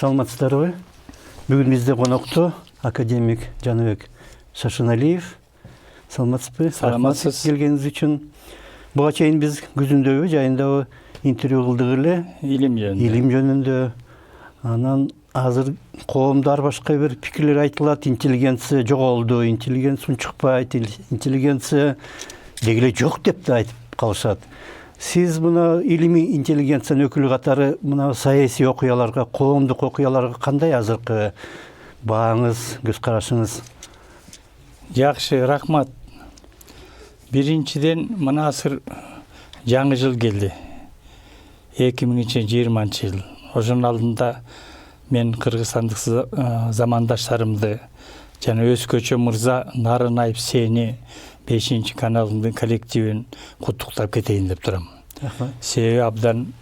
Саламатсыздарбы? Бүгін бізде қонақта академик Жаныбек Шашыналиев. Саламатсызбы? Саламатсыз. Келгеніңіз үшін. Бұға чейін біз күзіндегі жайында интервью қылдық эле. Илим жөнүндө. Анан азыр коомдар башка бир пикирлер айтылат. Интеллигенция жоголду, интеллигенция чыкпайт, интеллигенция дегеле жок деп да айтып калышат. Сиз мына илимий интеллигенциянын өкүлү катары мына саясий окуяларга, коомдук окуяларга кандай азыркы бааңыз, көз карашыңыз? Жакшы, рахмат. Биринчиден мына азыр жаңы жыл келди. 2020 жыл. Ошонун алдында мен кыргызстандык замандаштарымды жана Өзкөчө мырза Нарынаев сени 5 каналдын коллективин куттуктап кетейин деп турам. Себеби абдан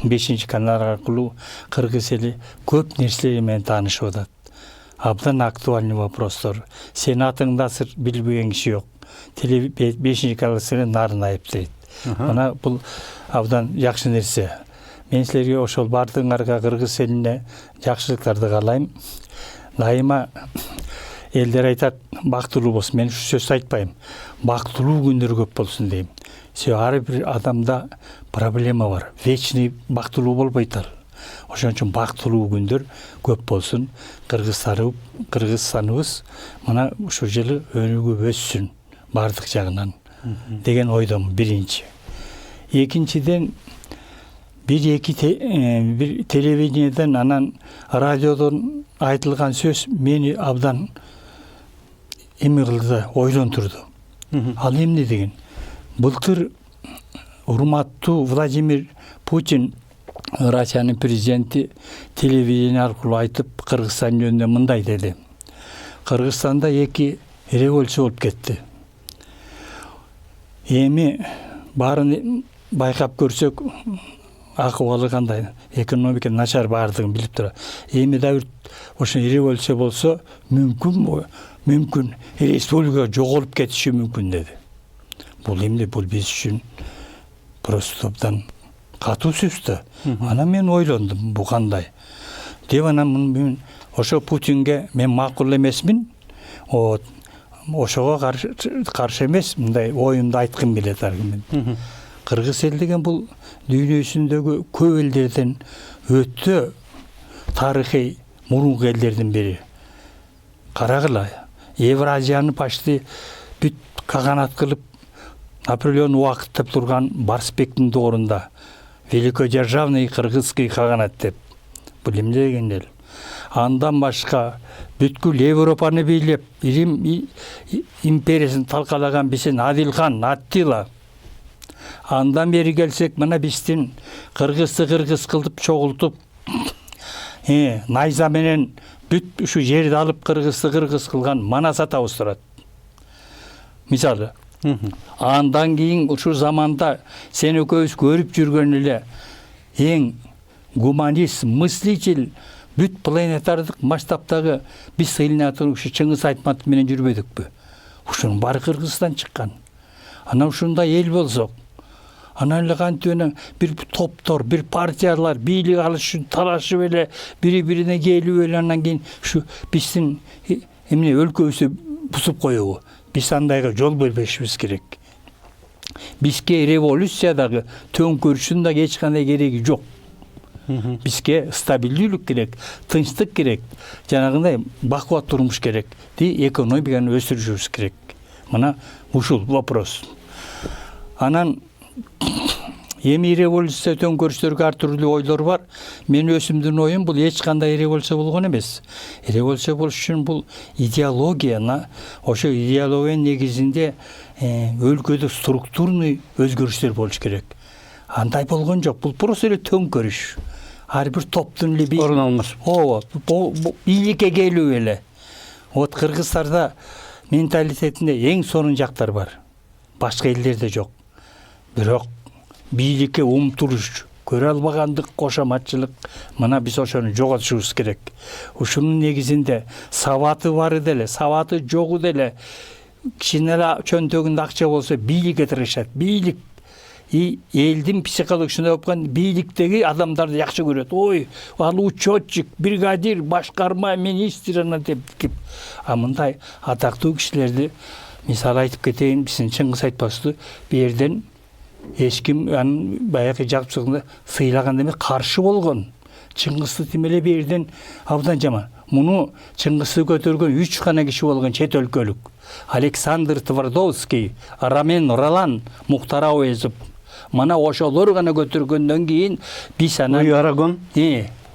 5 канал аркылуу кыргыз эли көп нерселер менен таанышып атат. Абдан актуальный вопростор. Сен атыңды азыр билбеген киши жок. 5 канал Нарынаев дейт. Мына бул абдан жакшы нерсе. Мен силерге ошол бардыгыңарга кыргыз элине жакшылыктарды каалайм. Дайыма элдер айтат, бактылуу болсун. Мен ушу сөз айтпайм. Бактылуу күндөр көп болсун дейм. Себеби ар бир адамда проблема бар. Вечный бактылуу болбойт ал. Ошон үчүн бактылуу күндөр көп болсун. Кыргызстаныбыз мына ушул жылы өнүгүп өссүн бардык жагынан деген ойдомун биринчи. Экинчиден бир телевидениеден анан радиодон айтылган сөз мени абдан эме кылды, ойлонтурду. Ал эмне деген? Былтыр урматтуу Владимир Путин, Россиянын президенти, телевидение аркылуу айтып, Кыргызстан жөнүндө мындай деди. Кыргызстанда 2 революция болуп кетти. Эми баарын байкап көрсөк, акыбалы кандай, экономика начар баардыгын билип турат. Эми да бир ошо революция болсо, мүмкүн республика жоголуп кетиши мүмкүн деди. Бул эмне? Бул биз үчүн просто абдан катуу сөз да. Анан мен ойлондум, бу кандай? Деп анан мен ошо Путинге мен макул эмесмин. Ошого каршы эмес, мындай оюмду айткым келет аргумент. Кыргыз эл деген бул дүйнө жүзүндөгү көп элдерден өтө тарыхый мурунку элдердин бири. Карагыла, Евразияны почти бүт каганат кылып Наполеон убакыттап турган Барсбектин доорунда великодержавный кыргызский каганат деп. Бул эмне деген эл? Андан башка бүткүл Европаны бийлеп, Рим империясын талкалаган биздин Адилхан, Аттила. Андан бери келсек, мына биздин кыргызды кыргыз кылып чогултуп, найза менен бүт ушу жерди алып кыргызды кыргыз кылган Манас атабыз турат. Мисалы, андан кийин ушу заманда сен экөөбүз көрүп жүргөн эле эң гуманист, мыслитель, бүт планетардык масштабтагы биз сыйланатын ушу Чыңгыз Айтматов менен жүрбөдүкпү? Ушунун баары Кыргызстан чыккан. Анан ушундай эл болсок, анан эле кантип бир топтор, бир партиялар бийлик алыш үчүн талашып эле, бири-бирине келип эле, анан кийин ушу биздин эмне өлкөбүздү бузуп коебу? Биз андайга жол бербешибиз керек. Бизге революциядагы төңкөрүшүн да эч кандай кереги жок. Бизге стабилдүүлүк керек, тынчтык керек, жанагындай бакубат турмуш керек, экономиканы өсүрүшүбүз керек. Мына ушул вопрос. Анан эми революция төңкөрүштөргө ар түрлүү ойлор бар. Мен өзүмдүн оюм бул эч кандай революция болгон эмес. Революция болуш үчүн бул идеологияны, ошо идеологиянын негизинде өлкөдө структурный өзгөрүштөр болуш керек. Андай болгон жок. Бул просто эле төңкөрүш. Ар бир топтун эле орун алмаш. Бийликке келүү эле. Кыргыздарда менталитетинде эң сонун жактар бар. Башка элдерде жок. Бирок бийликке умтулуш, көрө албагандык, кошоматчылык, мына биз ошону жоготушубуз керек. Ушунун негизинде сабаты бары деле, сабаты жогу деле, кичине эле чөнтөгүндө акча болсо бийликке тырышат. Бийлик элдин психологиясында опкан бийликтеги адамдарды жакшы көрөт. Ой, ал учетчик, бригадир, башкарма министрина деп. А мындай атактуу кишилерди мисал айтып кетейин, биздин Чыңгыз Айтбаевди берден эч ким анын баягы жакшылыгына сыйлаган эмес, каршы болгон. Чыңгызды тимеле берден абдан жаман. Муну Чыңгызды көтөргөн 3 гана киши болгон чет өлкөлүк. Александр Твардовский, Рамен Ролан, Мухтар Ауезов. Мана ошолор гана көтөргөндөн кийин биз анан Арагон.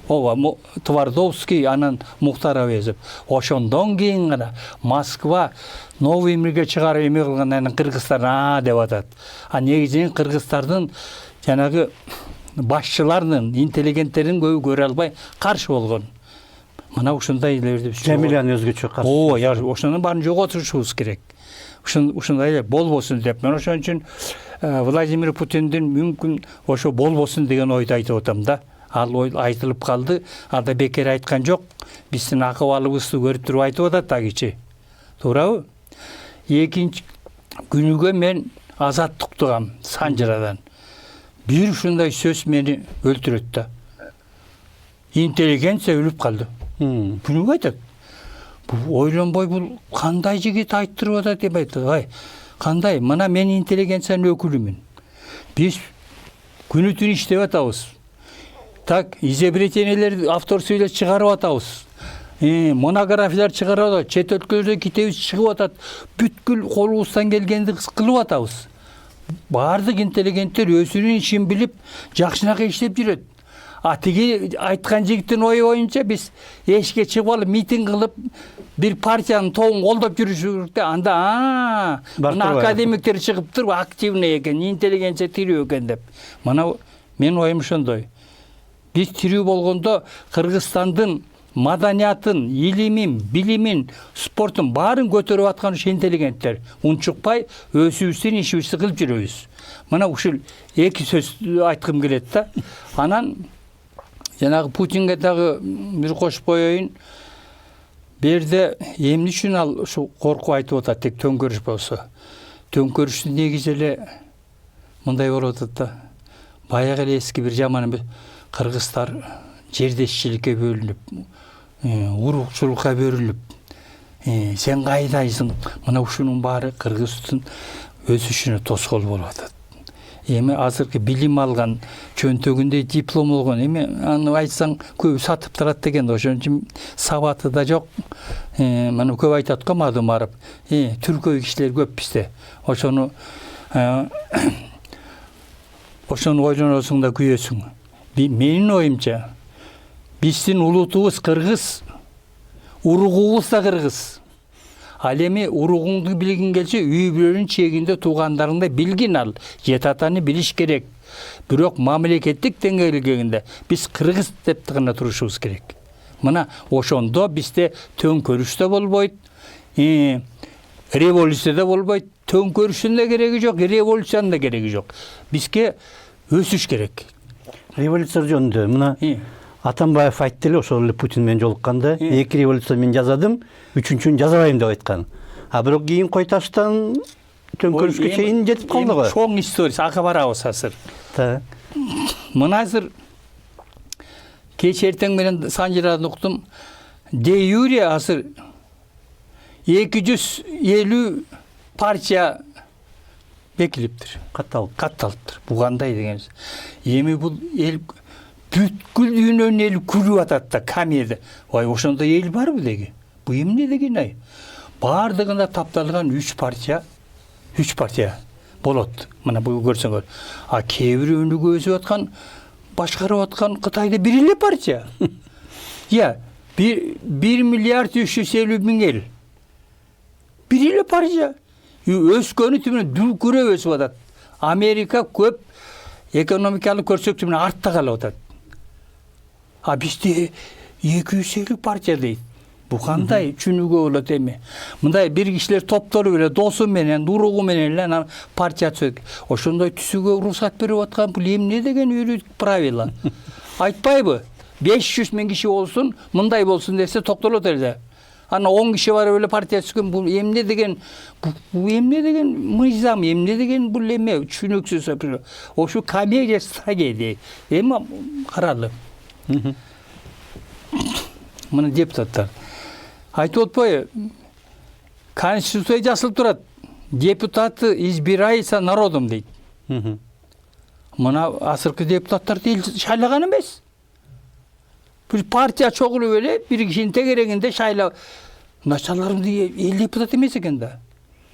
Ооба, Твардовский, анан Мухтар Ауезов. Ошондон кийин гана Москва новый мирге чыгарып эме кылган, анан кыргыздар деп атат. А негизинен кыргыздардын жанагы башчыларынын, интеллигенттерин көбү көрө албай каршы болгон. Мына ушундай элерди Жамилянын өзгөчө каршы. Ооба, ошонун баарын жоготушубуз керек. Ушундай эле болбосун деп. Мен ошон үчүн Владимир Путиндин мүмкүн ошо болбосун деген ойду айтып атам да. Ал ой айтылып калды. Ада бекер айткан жок. Биздин акыбалыбызды көрүп туруп айтып атат да кичи. Туурабы? Экинчи күнүгө мен Азаттыкты угам Санжырадан. Бир ушундай сөз мени өлтүрөт да. Интеллигенция өлүп калды. Күнүгө айтат. Бул ойлонбой бул кандай жигит айттырып атат деп айтты. Ай, кандай? Мына мен интеллигенциянын өкүлүмүн. Биз күнү түн иштеп атабыз. Так, изобретениелер автор сүйлөп чыгарып атабыз. Монографиялар чыгарып атабыз. Чет өлкөлөрдө китебиз чыгып атат. Бүткүл колубуздан келгенди кылып атабыз. Бардык интеллигенттер өзүнүн ишин билип, жакшыраак иштеп жүрөт. А тиги айткан жигиттин ою боюнча биз эшикке чыгып алып, митинг кылып, бир партиянын тоогун колдоп жүрүшүбүз керек. Анда мына академиктер чыгып туруп активный экен, интеллигенция тирүү экен деп. Мына менин оюм ошондой. Биз тирүү болгондо Кыргызстандын маданиятын, илимин, билимин, спортун баарын көтөрүп аткан ушу интеллигенттер. Унчукпай өзүбүздүн ишибизди кылып жүрөбүз. Мына ушул эки сөз айткым келет да. Анан жанагы Путинге дагы бир кошуп коеюн. Берде эмне үчүн ал ушу коркуп айтып атат, тек төңкөрүш болсо. Төңкөрүштүн негизи эле мындай болуп атат да. Баягы эле эски бир жаман кыргыздар жердешчиликке бөлүнүп, урукчулукка бөлүнүп, сен кайдайсың? Мына ушунун баары Кыргыздын өсүшүнө тоскоол болуп атат. Эми азыркы билим алган, чөнтөгүндө диплом болгон, эми аны айтсаң көбү сатып турат деген, ошон үчүн сабаты да жок. Мына көп айтат го мадым барып, түркөй кишилер көп бизде. Ошону ойлоносуң да күйөсүң. Менин оюмча, биздин улутубуз кыргыз, уругубуз да кыргыз. Ал эми уругуңду билгиң келсе, үй бүлөнүн чегинде туугандарыңды билгин ал. Жет атаны билиш керек. Бирок мамлекеттик деңгээлде биз кыргыз деп гана турушубуз керек. Мына ошондо бизде төңкөрүш да болбойт, революция да болбойт, төңкөрүштүн да кереги жок, революциянын да кереги жок. Бизге өсүш керек. Революция жөнүндө мына Атамбаев айтты эле, ошол эле Путин менен жолукканда, 2 революция мен жазадым, 3-үчүн жазабайм деп айткан. А бирок кийин Койташтан төңкөрүшкө чейин жетип калды го. Чоң историясы, ага барабыз азыр. Мына азыр кеч эртең менен Санжырадан уктум. Де юре азыр 250 партия бекилиптир. Катталыптыр. Бу кандай деген. Эми бул эл бүткүл дүйнөнүн эли күлүп атат да, камерде. Ой, ошондой эл барбы деги? Бу эмне деген ай? Бардыгында тапталган 3 партия болот. Мына бу көрсөңөр. А кээ бирөө өнүгүп өсүп аткан, башкарып аткан Кытайда бир эле партия. 1 миллиард 350 миң эл. Бир эле партия. Өскөнү түбүнөн дүлкүрөп өсүп атат. Америка көп экономикалык көрсөтүү менен артта калып атат. А бизде 250 партия дейт. Бу кандай түшүнүүгө болот эми? Мындай бир кишилер топтору эле досу менен, уругу менен эле партия түзөт. Ошондой түзүүгө уруксат берип аткан бул эмне деген үйрөт правила? Айтпайбы? 500 миң киши болсун, мындай болсун десе токтолот эле. ана 10 киши бар эле партия түзгөн, бул эмне деген, бул эмне деген мыйзам, эмне деген бул эме түшүнүксүз. Ошо комедия трагедия. Эми каралы. Мына депутаттар айтып отпойбу, Конституция жазылып турат. Депутаты избирается народом дейт. Мына азыркы депутаттарды эл шайлаган эмес. Бир партия чогулуп эле бир кишинин тегерегинде шайлап. Началарында эл депутат эмес экен да.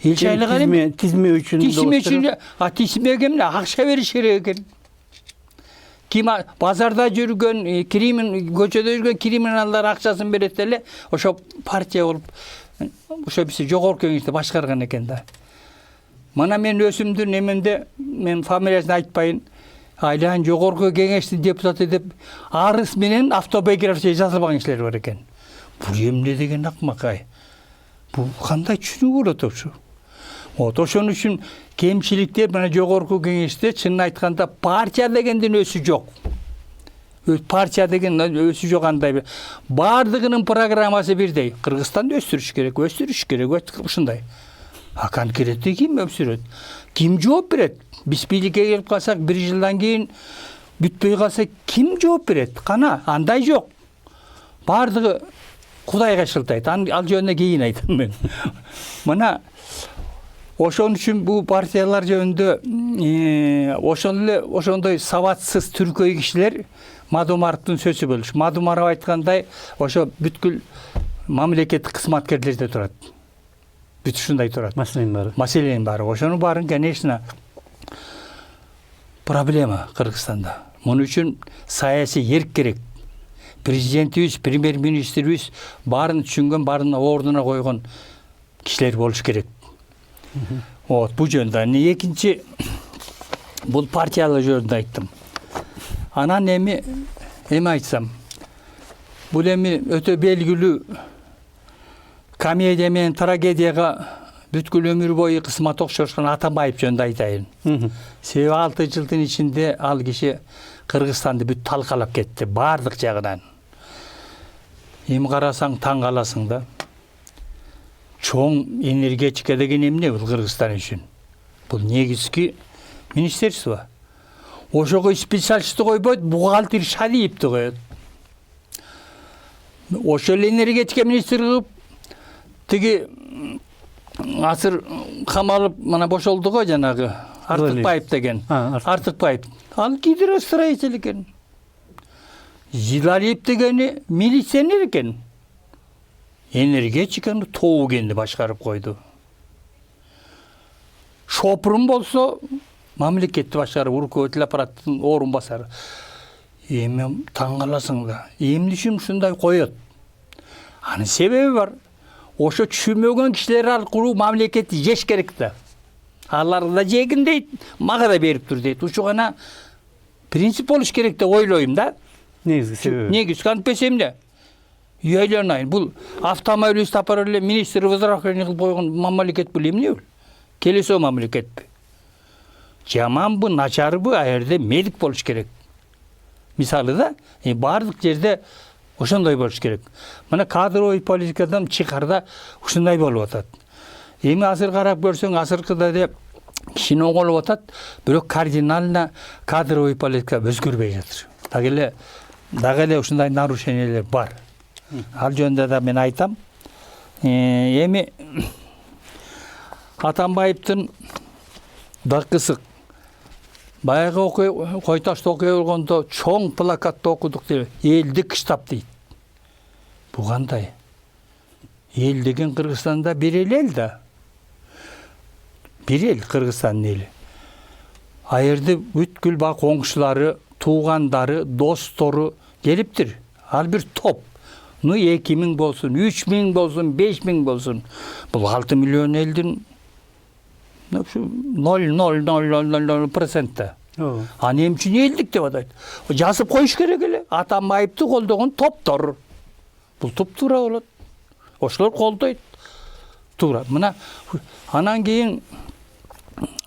Эл шайлаган эмес. Тизме үчүн. Тизме үчүн, тизмеге эмне акча бериш керек экен. Ким базарда жүргөн, көчөдө жүргөн криминалдар акчасын берет эле, ошо партия болуп, ошо биз жогорку кеңеште башкарган экен да. Мана мен өзүмдүн эмемде, мен фамилиясын айтпайын, айлан жогорку кеңештин депутаты деп арыз менен автобиография жазылган кишилер бар экен. Бул эмне деген акмак-ай. Бул кандай түшүнүү болот ошо? Ошон үчүн кемчиликтер мына жогорку кеңеште чынын айтканда партия дегендин өсү жок. Партия деген өсү жок андай. Бардыгынын программасы бирдей. Кыргызстанды өстүрүш керек, ушундай. А конкретте ким өсүрөт? Ким жооп берет? Биз бийликке келип калсак, 1 жылдан кийин бүтпөй калса ким жооп берет? Кана, андай жок. Бардыгы Кудайга шылтайт. Ал жөнүндө кийин айтам мен. Мына ошон үчүн бул партиялар жөнүндө ошондой сабатсыз түркөй кишилер Мадумаровдун сөзү болуш. Мадумаров айткандай, ошо бүткүл мамлекеттик кызматкерлерде турат. Бүт ушундай турат. Маселенин баары. Ошонун баарын, конечно, проблема Кыргызстанда. Муну үчүн саясий ерк керек. Президентибиз, премьер-министрибиз баарын түшүнгөн, баарын ордуна койгон кишилер болуш керек. Бул жөнүндө. Экинчи, бул партиялар жөнүндө айттым. Анан эми айтсам, бул эми өтө белгилүү комедия менен трагедияга бүткүл өмүр бою кызмат окшошкон Атамбаев жөнүндө айтайын. Себеби 6 жылдын ичинде ал киши Кыргызстанды бүт талкалап кетти, бардык жагынан. Эми карасаң таң каласың да. Чоң энергетика деген эмне бул Кыргызстан үчүн? Бул негизги министерство. Ошого специалистти койбойт, бухгалтер Шалиевди коет. Ошол энергетика министри кылып тиги азыр камалып мана бошолду го жанагы Артыкбаев деген. Артыкбаев. Ал гидростроитель экен. Жилалиев дегени милиционер экен. Энергетиканы тоогенди башкарып койду. Шопурун болсо мамлекетти башкарып, руководитель аппараттын орун басары. Эми таң каласың да. Эмне үчүн ушундай коет? Анын себеби бар. Ошо түшүнбөгөн кишилер аркылуу мамлекетти жеш керек да. Алар да жегин дейт, мага да берип тур дейт. Ушу гана принцип болуш керек деп ойлойм да. Негизги себеби. Негиз кантпесе эмне? Үйлөнайын. Бул автомобилист апарып эле министр возрождения кылып койгон мамлекет бул эмне бул? Келесо мамлекетпи? Жаманбы, начарбы, а жерде медик болуш керек. Мисалы да, бардык жерде ошондой болуш керек. Мына кадровый политикадан чыкарда ушундай болуп атат. Эми азыр карап көрсөң, азыркыда деп кишини оңолуп атат, бирок кардинально кадровый политика өзгөрбөй жатыр. Дагы эле ушундай нарушениялер бар. Ал жөнүндө да мен айтам. Эми Атамбаевдин да кызык. Баягы Койташта окуя болгондо чоң плакатты окудук деп, элдик штаб дейт. Бу кандай? Эл деген Кыргызстанда бир эл да. Бир эл Кыргызстандын эли. А жерде бүткүл бак коңшулары, туугандары, достору келиптир. Ал бир топ. 2000 болсун, 3000 болсун, 5000 болсун. Бул 6 миллион элдин 0,000%. Аны эмне үчүн элдик деп атайт? Жазып коюш керек эле. Атамбаевди колдогон топтор. Бул туп-туура болот. Ошолор колдойт. Туура. Мына анан кийин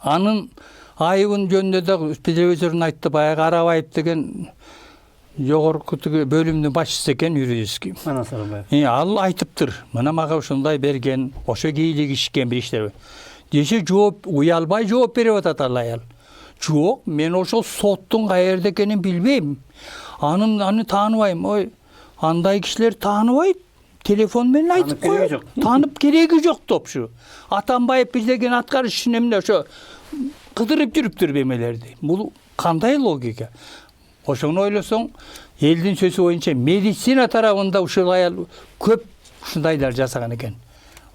анын айыбын жөнүндө да телевизордон айтты, баягы Арабаев деген жогорку бөлүмдүн башчысы экен, юридический. Манас Сарыбаев. Ал айтыптыр. Мына мага ушундай берген, ошо кийлигишкен бир иштер. Десе жооп уялбай жооп берип атат ал аял. Жок, мен ошол соттун каерде экенин билбейм. Аны тааныбайм. Ой, андай кишилер тааныбайт. Телефон менен айтып коет. Таанып кереги жок топшу. Атамбаев билдеген аткарышчы эмне ошо кыдырып жүрүптүр бемелерди. Бул кандай логика? Ошону ойлосоң, элдин сөзү боюнча медицина тарабында ушул аял көп ушундайлар жасаган экен.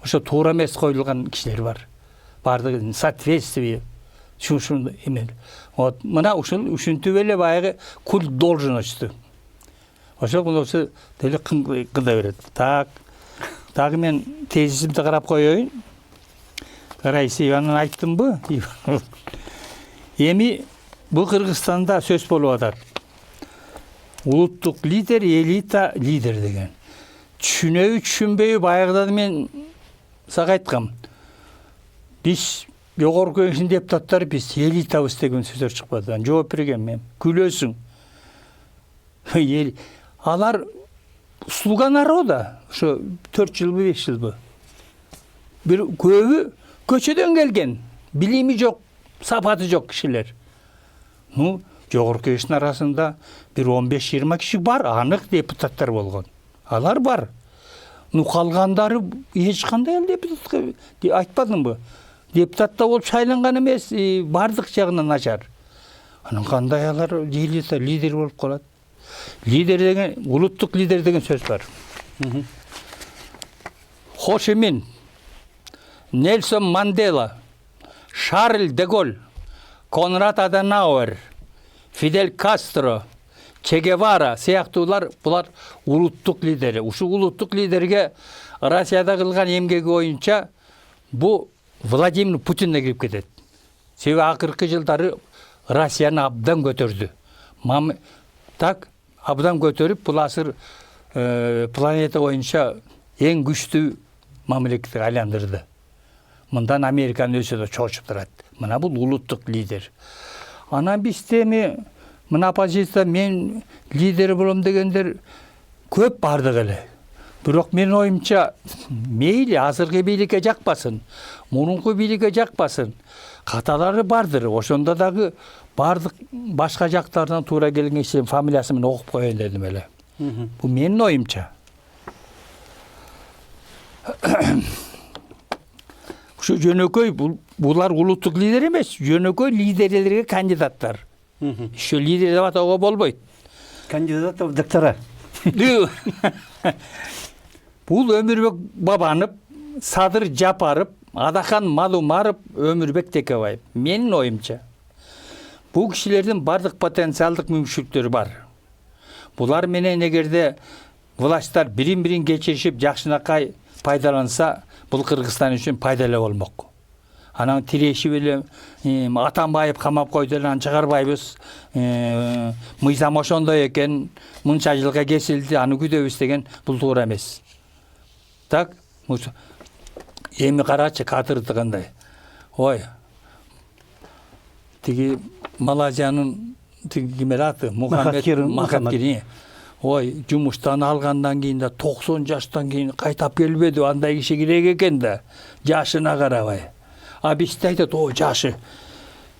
Ошо туура эмес коюлган кишилер бар. Бардыгы соответствие ушундай эме. Вот мына ушинтип эле баягы культ должностью. Ошол болсо деле кыда берет. Так мен тезисимди карап коеюн. Раиса Ивановна айттымбы? Эми бул Кыргызстанда сөз болуп атат. Улуттук лидер, элита лидер деген. Түшүнөбү, түшүнбөйбү баягыда мен сага айткам. Биз жогорку кеңештин депутаттары биз элитабыз деген сөздөр чыкпады. Жооп берген мен. Күлөсүң. Алар слуга народа. Ошо 4 жылбы, 5 жылбы. Бир көбү көчөдөн келген. Билими жок, сапаты жок кишилер. Жогорку кеңештин арасында бир 15-20 киши бар, анык депутаттар болгон. Алар бар. Калгандары эч кандай депутатка айтпадымбы? Депутатта болуп шайланган эмес, бардык жагынан начар. Анан кандай алар лидер болуп калат? Лидер деген, улуттук лидер деген сөз бар. Хо Чи Мин, Нельсон Мандела, Шарль де Голль, Конрад Аденауэр, Фидель Кастро, Че Гевара сыяктуулар булар улуттук лидери. Ушул улуттук лидерге Россияда кылган эмгеги боюнча бу Владимир Путин кирип кетет. Себеби акыркы жылдары Россияны абдан көтөрдү. Так абдан көтөрүп бул азыр планета боюнча эң күчтүү мамлекетке айландырды. Мындан Американын өзү да чочуп турат. Мына бул улуттук лидер. Анан биздеми мына оппозиция мен лидер болом дегендер көп бардык эле. Бирок менин оюмча мейли азыркы бийликке жакпасын, мурунку бийликке жакпасын. Каталары бардыр. Ошондо дагы бардык башка жактардан туура келген кишинин фамилиясы менен окуп коеюн дедим эле. Бул менин оюмча. Ушу жөнөкөй булар улуттук лидер эмес, жөнөкөй лидерлерге кандидаттар. Ошо лидер деп атауга болбойт. Кандидат в доктора. Бул Өмүрбек Бабанов, Садыр Жапаров, Адахан Малумаров, Өмүрбек Текебаев. Менин оюмча. Бул кишилердин бардык потенциалдык мүмкүнчүлүктөрү бар. Булар менен эгерде власттар бирин-бирин кечиришип жакшынакай пайдаланса, бул Кыргызстан үчүн пайдалуу болмок. Анан тирешип эле Атамбаев камап койду эле, аны чыгарбайбыз. Мыйзам ошондой экен, мынча жылга кесилди, аны күтөбүз деген бул туура эмес. Так, эми карачы катырды кандай. Ой. Тиги Малайзиянын ким аты? Махатхир. Ой, жумуштан алгандан кийин да 90 жаштан кийин кайтап келбеди, андай киши керек экен да. Жашына карабай. А бизде айтат, ой, жашы.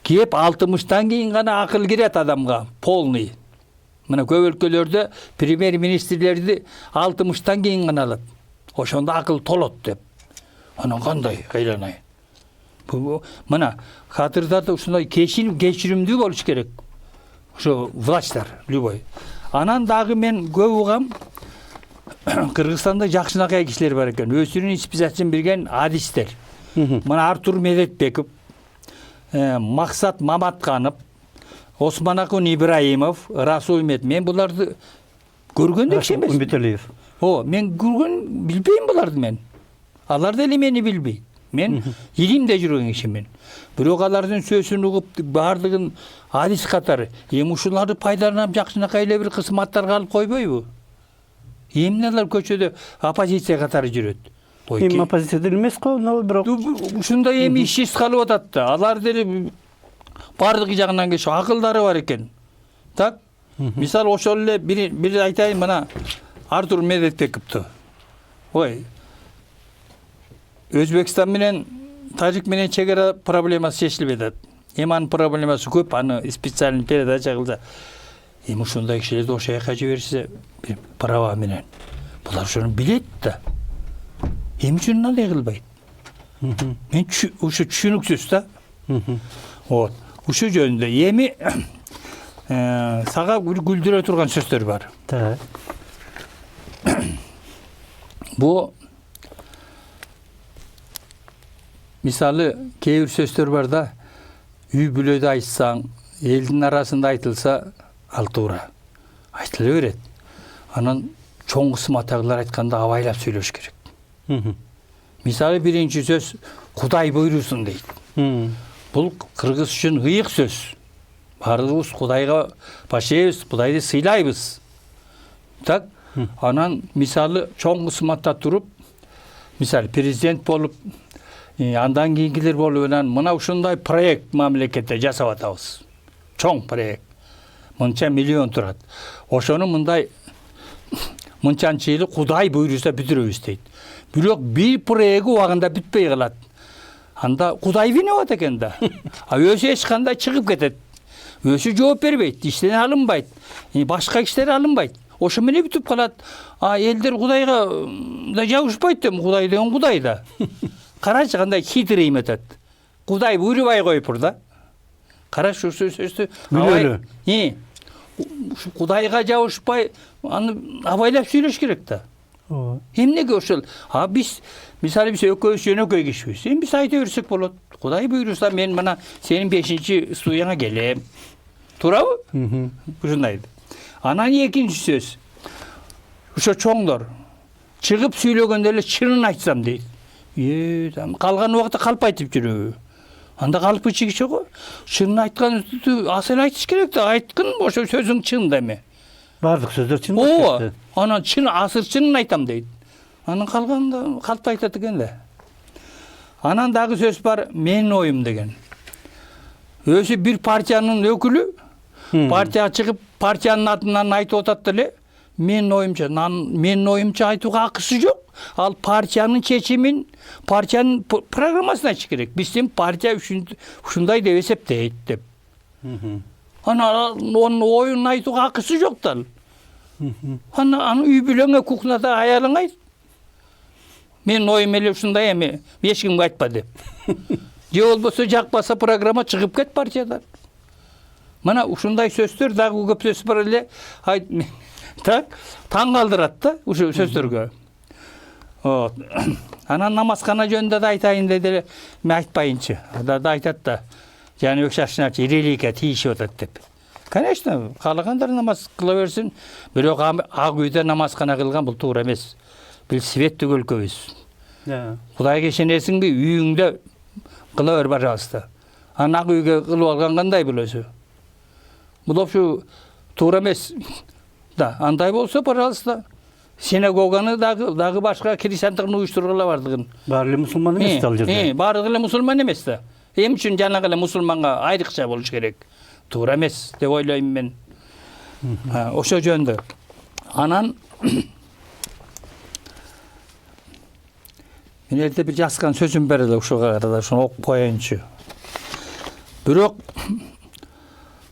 Кеп 60-тан кийин гана акыл кирет адамга, полный. Мына көп өлкөлөрдө премьер-министрлерди 60-тан кийин гана алат. Ошондо акыл толот деп. Анан кандай кыйланай. Мына кадырда ушундай кечиримдүү болуш керек. Ошо власттар любой. Анан дагы мен көп угам Кыргызстанда жакшынакай кишилер бар экен. Өзүнүн списогун берген адистер. Мына Артур Медетбеков, Максат Маматканов, Османакун Ибраимов, Расул Мед. Мен буларды көргөн киши эмес. Үмбеталиев. Мен көргөн билбейм буларды мен. Алар деле мени билбейт. Мен илимде жүргөн кишимин. Бирок алардын сөзүн угуп бардыгын адис катары эми ушуларды пайдаланып жакшынакай эле бир кызматтарга алып койбойбу? Эмне алар көчөдө оппозиция катары жүрөт? Эми оппозицияда эмес го, бирок ушундай эми ишсиз калып атат да. Алар деле бардык жагынан акылдары бар экен. Так, Misal ошол эле бир айтайын, мына Артур Медетбековду. Ой. Өзбекстан менен Тажик менен чегара проблемасы чечилбей атат. Эми проблемасы көп, аны специальный передача кылса. Эми ушундай кишилерди ошол жака жиберсе, бир права менен. Булар ошону билет да. Эми үчүн андай кылбайт. Мен ушу түшүнүксүз да. Вот. Ушу жөнүндө эми сага күлдүрө турган сөздөр бар. Так. Бу мисалы кээ бир сөздөр бар да, үй бүлөдө айтсаң, элдин арасында айтылса, ал туура. Айтыла берет. Анан чоң кысыматагылар айтканда абайлап сүйлөш керек. Мисалы биринчи сөз Кудай буйрусун дейт. Бул кыргыз үчүн ыйык сөз. Бардыгыбыз Кудайга башебиз, Кудайды сыйлайбыз. Так, анан мисалы чоң кысыматта туруп, мисалы президент болуп, андан кийинкилер болуп, мына ушундай проект мамлекетте жасап атабыз. Чоң проект. Мынча миллион турат. Ошону мындай мынчанчы жылы Кудай буйруса бүтүрөбүз дейт. Бирок бир проекти убагында бүтпөй калат. Анда Кудай виноват экен да. Өзү эч кандай чыгып кетет. Өзү жооп бербейт, иштен алынбайт. Башка кишилер алынбайт. Ошо менен бүтүп калат. Элдер Кудайга да жабышпайт да, Кудай деген Кудай да. Карачы кандай хитрый метод. Кудай буйрубай коюптур да. Караш ушу сөздү билөлү. Кудайга жабышпай, аны абайлап сүйлөш керек да. Эмнеге ошол? Биз мисалы биз экөөбүз жөнөкөй кишибиз. Биз айта берсек болот. Кудай буйруса мен мына сенин 5-чи студияңа келем. Туурабы? Ушундай. Анан экинчи сөз. Ошо чоңдор чыгып сүйлөгөндө эле чынын айтсам дейт. Калган убакта калп айтып жүрөбү. Анда калп чыгышы го. Чынын айтканды асыл айтыш керек да. Айткын, ошо сөзүң чын да эме. Бардык сөздөр чын. Анан чын, асыр чынын айтам дейт. Анан калганда калп айтат экен да. Анан дагы сөз бар, менин оюм деген. Өзү бир партиянын өкүлү, партия чыгып, партиянын атынан айтып атат эле, менин оюмча айтууга акысы жок. Ал партиянын чечимин, партиянын программасына айтыш керек. Биздин партия ушундай деп эсептейт деп. Анан онун оюн айтууга акысы жок да. Аны үй бүлөңө кухнада аялың айт. Менин оюм эле ушундай эми, эч кимге айтпа деп. Же болбосо жакпаса программа чыгып кет партиядан. Мына ушундай сөздөр дагы көп сөз бар эле. Так, таң калтырат да ушу сөздөргө. Анан намазкана жөнүндө да айтайын деди, мен айтпайынчы. Да айтат да. Жаныбек Шашынович религия тийишип атат деп. Конечно, каалагандар намаз кыла берсин, бирок ак үйдө намазкана кылган бул туура эмес. Бул светтик өлкөбүз. Кудайга ишенесиңби, үйүңдө кыла бер пожалуйста. Анан ак үйгө кылып алган кандай болосу? Бул вообще туура эмес. Да, андай болсо, пожалуйста. Синагоганы дагы башка христиандыгын уюштургула бардыгын. Баары эле мусулман эмес да ал жерде. Баары эле мусулман эмес да. Эми үчүн жанагы эле мусулманга айрыкча болуш керек. Туура эмес деп ойлойм мен. Ошо жөндө. Анан мен элде бир жазган сөзүм бар эле ушуга карата, ошону окуп коеюнчу. Бирок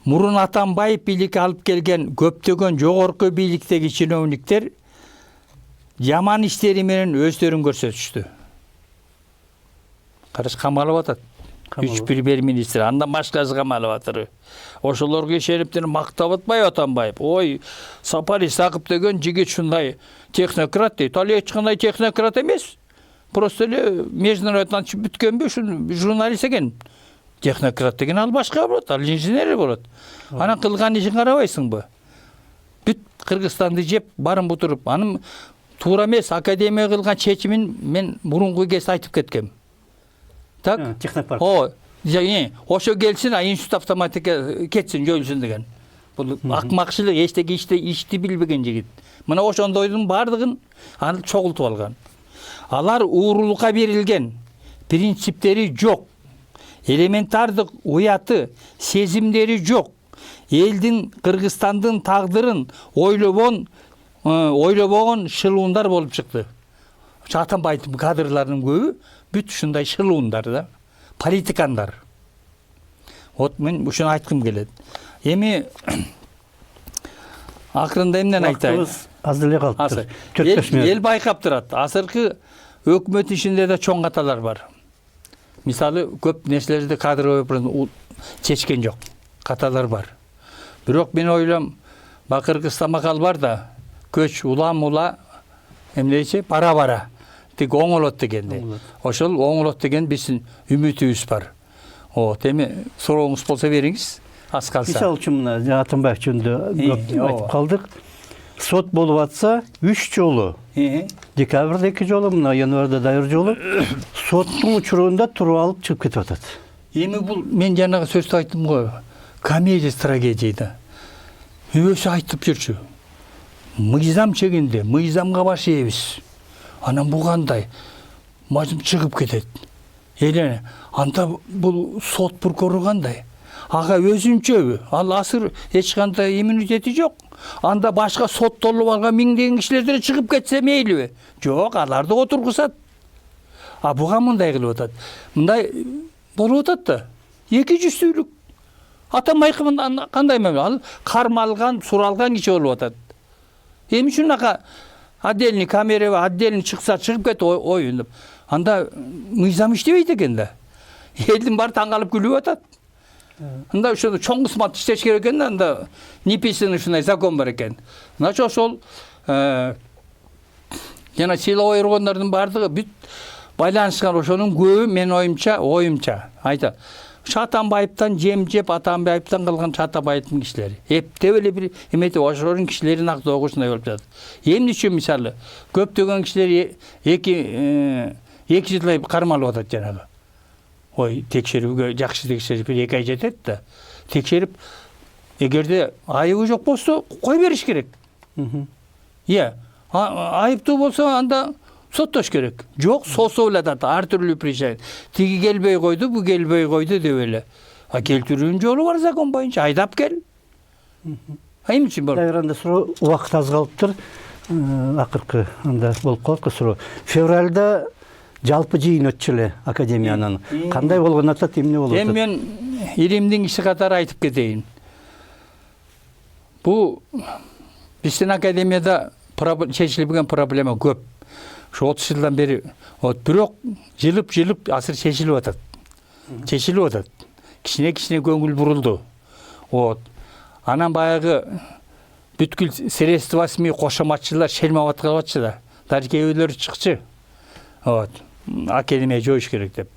мурун Атамбаев бийликке алып келген көптөгөн жогорку бийликтеги чиновниктер жаман иштери менен өздөрүн көрсөтүштү. Караш камалып атат. 3 премьер-министр, андан башкасы камалып атыр. Ошолорго ишениптен мактап атпайбы Атамбаев? Ой, Сапар Исаков деген жигит ушундай технократ дейт. Ал эч кандай технократ эмес. Просто эле международдон бүткөнбү, ушун журналист экен. Технократ деген ал башка болот, ал инженер болот. Анан кылган ишин карабайсыңбы? Бүт Кыргызстанды жеп, барын бутуруп, анын туура эмес академия кылган чечимин мен мурунку кезде айтып кеткем. Так? Технопарк. Ошо келсин, институт автоматика кетсин, жойулсун деген. Бул акмакчылык, эчтеги ишти билбеген жигит. Мына ошондойдун бардыгын аны чогултуп алган. Алар уурулукка берилген, принциптери жок. Элементардык уяты, сезимдери жок. Элдин, Кыргызстандын тагдырын ойлобогон шылуундар болуп чыкты. Атамбайдын кадрларынын көбү бүт ушундай шылуундар да, политикандар. Вот мен ушуну айткым келет. Эми акырында эмнени айтайын? Аз эле калыптыр. 4-5 мүнөт. Эл байкап турат. Азыркы өкмөт ишинде да чоң каталар бар. Мисалы көп нерселерди кадровый чечкен жок. Каталар бар. Бирок мен ойлойм, Кыргызстан макал бар да, көч улам-ула эмнейчи бара-бара. Тик оңолот дегенде. Ошол оңолот деген биздин үмүтүбүз бар. Эми сурооңуз болсо бериңиз, аз калса. Мисалы үчүн мына Атамбаев жөнүндө айтып калдык. Сот болуп атса 3 жолу. Декабрда 2 жолу, мына январда дайыр жолу соттун учурунда туруп алып чыгып кетип атат. Эми бул мен жанагы сөздү айттым го. Комедия трагедияда. Өзү айтып жүрчү. Мыйзам чегинде, мыйзамга баш ийебиз. Анан бул кандай? Мажым чыгып кетет. Эле анда бул сот прокурору кандай? Ага өзүнчөбү? Ал асыр эч кандай иммунитети жок. Анда башка соттолуп алган миңдеген кишилер деле чыгып кетсе мейлиби? Жок, аларды отургузат. Буга мындай кылып атат. Мындай болуп атат да. 200-түлүк. Атамбаевдин кандай мамиле? Ал кармалган, суралган киши болуп атат. Эми ушунака отдельный камера, отдельный чыкса чыгып кет оюн. Анда мыйзам иштебейт экен да. Элдин баары таң калып күлүп атат. Анда ошо чоң кызмат иштеш керек экен да, анда неписанный ушундай закон бар экен. Значит, ошол жана сыйлоо органдардын баардыгы бүт байланышкан, ошонун көбү менин оюмча айта. Атамбаевден жеп Атамбаевден калган Атамбаевдин кишилери. Эптеп эле бир эметип ошолордун кишилерин актоого ушундай болуп жатат. Эмне үчүн мисалы көптөгөн кишилер 2 жылдай кармалып атат жанагы. Текшерүүгө жакшы текшерип 2 ай жетет да. Текшерип, эгерде айыбы жок болсо кой бериш керек. Айыптуу болсо анда соттош керек. Жок, сосо эле атат, ар түрлүү причина. Тиги келбей койду, бу келбей койду деп эле. Келтирүүнүн жолу бар закон боюнча, айдап кел. Эмне үчүн болот? Анда суроо убакыт аз калыптыр. Акыркы анда болуп калат суроо. Февралда жалпы жыйын өтчү эле академиянын. Кандай болгон атат, эмне болуп атат? Эми мен иримдин киши катары айтып кетейин. Бу биздин академияда чечилбеген проблема көп. Şu 30 yıldan beri бирок жылып азыр чечилип атат. Чечилип атат. Кичине көңүл бурулду. Анан баягы бүткүл средствосми кошоматчылар шелмап аткалапчы да. Даже кейбирлери чыкчы. Академия жоюш керек деп.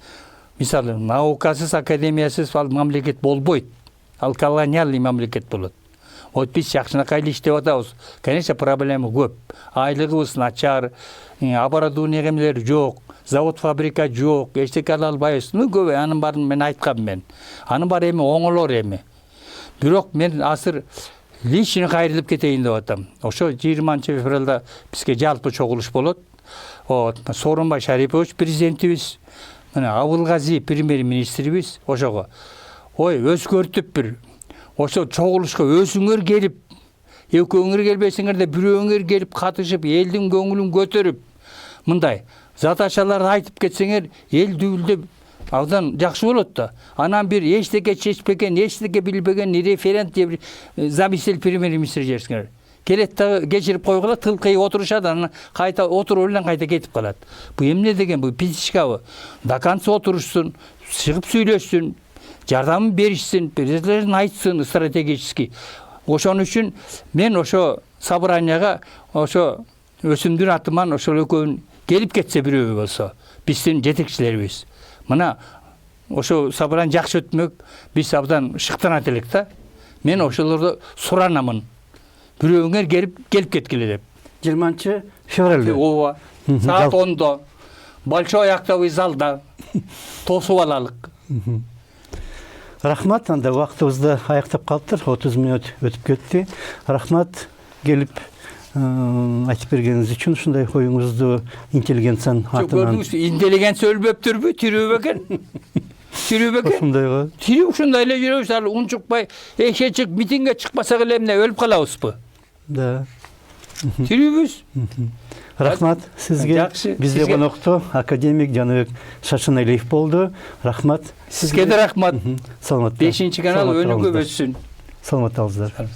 Мисалы, наукасыз, академиясыз ал мамлекет болбойт. Ал колониальный мамлекет болот. Биз жакшынакай эле иштеп атабыз. Конечно, проблема көп. Айлыгыбыз начар, оборудование эмелери жок, завод, фабрика жок, эчтеке ала албайбыз. Көп, анын баарын мен айткам мен. Анын баары эми оңолор эми. Бирок мен азыр лично кайрылып кетейин деп атам. Ошо 20-февралда бизге жалпы чогулуш болот. Сооронбай Шарипович президентибиз, мына Абылгази премьер-министрибиз ошого. Өзгөртүп бир. Ошо чогулушка өзүңөр келип, экөөңөр келбесеңер да бирөөңөр келип катышып, элдин көңүлүн көтөрүп, мындай задачаларды айтып кетсеңер, эл дүбүлдөп абдан жакшы болот да. Анан бир эчтеке чечпеген, эчтеке билбеген референт деп заместитель премьер-министр жерсиңер. Келет да кечирип койгула, тылкый отурушат, анан кайта отуруп эле кайта кетип калат. Бу эмне деген, бу писичкабы? До конца отурушсун, чыгып сүйлөшсүн, жардамын беришсин, президенттин айтсын стратегически. Ошон үчүн мен ошо собранияга ошо өсүмдүн атыман ошол экөөнүн келип кетсе бирөө болсо, биздин жетекчилерибиз. Мына ошо собрания жакшы өтмөк, биз абдан шыктанат элек да. Мен ошолорду суранамын. Бирөөңөр келип кеткиле деп. 20-февралда. Ооба. Саат 10-до. Большой актовый залда тосуп алалык. Рахмат, анда вакытыбызды аяктап калыптыр. 30 мүнөт өтүп кетти. Рахмат келип айтып бергениңиз үчүн, ушундай оюңузду интеллигенциянын атынан. Интеллигенция өлбөптүрбү, тирүү бекен? Тирүү бекен. Ошондойго. Тирүү ушундай эле жүрөбүз, ал унчукпай эше чык митингге чыкпасак эле эмне өлүп калабызбы? Да. Тирүүбүз. Рахмат сизге. Жакшы. Бизде конокто академик Жаныбек Шашыналиев болду. Рахмат. Сизге да рахмат. Саламат. 5-канал өнүгүп өссүн. Саламат алыңыздар.